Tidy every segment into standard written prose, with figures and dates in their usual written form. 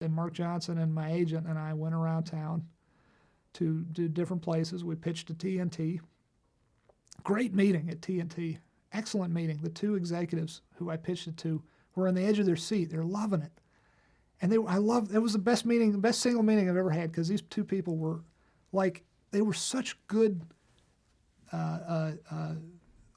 And Mark Johnson and my agent and I went around town to different places. We pitched to TNT. Great meeting at TNT. Excellent meeting. The two executives who I pitched it to were on the edge of their seat. They're loving it. And it was the best meeting, the best single meeting I've ever had, because these two people were like, they were such good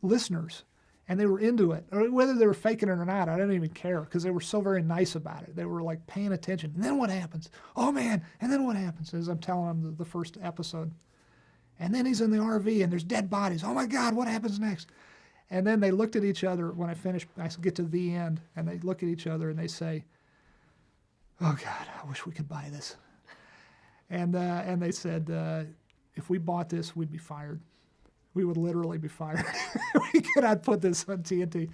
listeners, and they were into it. Or whether they were faking it or not, I didn't even care, because they were so very nice about it. They were like paying attention. And then what happens? Oh man, and then what happens? As I'm telling them the first episode. And then he's in the RV and there's dead bodies. Oh my God, what happens next? And then they looked at each other when I finished. I get to the end, and they look at each other and they say, "Oh God, I wish we could buy this." And they said, if we bought this, we'd be fired. We would literally be fired. We cannot put this on TNT.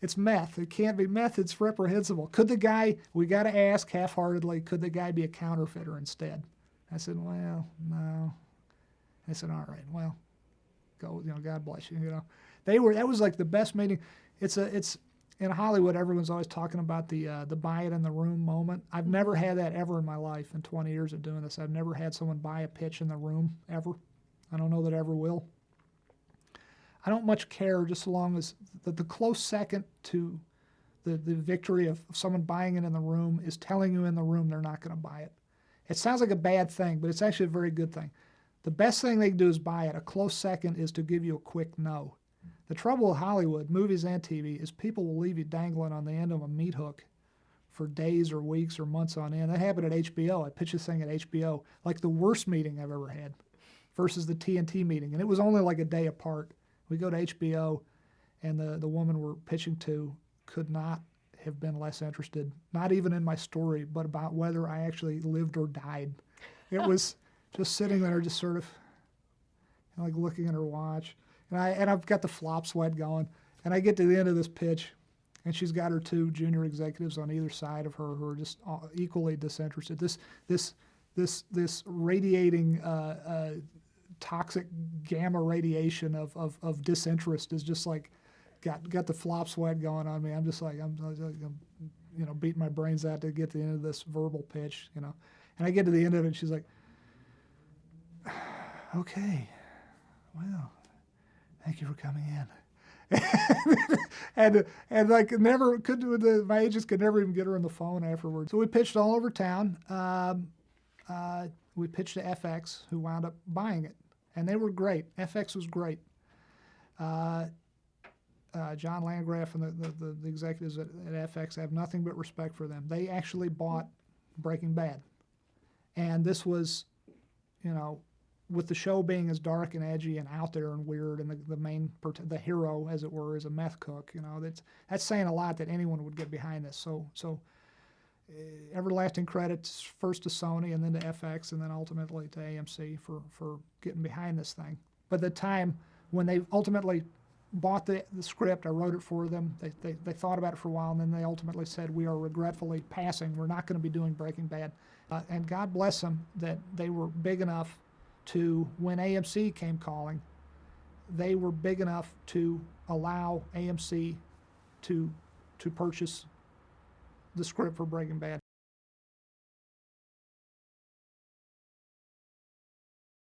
It's meth. It can't be meth. It's reprehensible. Could the guy, we got to ask half-heartedly, could the guy be a counterfeiter instead? I said, well, no. I said, all right, well, go, God bless you, that was like the best meeting. It's in Hollywood, everyone's always talking about the buy it in the room moment. I've never had that ever in my life in 20 years of doing this. I've never had someone buy a pitch in the room, ever. I don't know that I ever will. I don't much care, just so long as the close second to the victory of someone buying it in the room is telling you in the room they're not going to buy it. It sounds like a bad thing, but it's actually a very good thing. The best thing they can do is buy it. A close second is to give you a quick no. The trouble with Hollywood, movies and TV, is people will leave you dangling on the end of a meat hook for days or weeks or months on end. That happened at HBO. I pitched this thing at HBO, like the worst meeting I've ever had versus the TNT meeting. And it was only like a day apart. We go to HBO, and the woman we're pitching to could not have been less interested, not even in my story, but about whether I actually lived or died. It was just sitting there, just sort of like looking at her watch. And I've got the flop sweat going. And I get to the end of this pitch, and she's got her two junior executives on either side of her who are just equally disinterested. This radiating toxic gamma radiation of disinterest is just like got the flop sweat going on me. I'm just like I'm beating my brains out to get to the end of this verbal pitch, And I get to the end of it, and she's like, "Okay, well, thank you for coming in." and like never could my agents could never even get her on the phone afterwards. So we pitched all over town. We pitched to FX, who wound up buying it, and they were great. FX was great. John Landgraf and the executives at FX, I have nothing but respect for them. They actually bought Breaking Bad, and this was, with the show being as dark and edgy and out there and weird, and the hero, as it were, is a meth cook. That's saying a lot that anyone would get behind this. So everlasting credits first to Sony, and then to FX, and then ultimately to AMC for getting behind this thing. But the time when they ultimately bought the script, I wrote it for them. They thought about it for a while, and then they ultimately said, "We are regretfully passing. We're not going to be doing Breaking Bad." And God bless them that they were big enough to, when AMC came calling, they were big enough to allow AMC to purchase the script for Breaking Bad.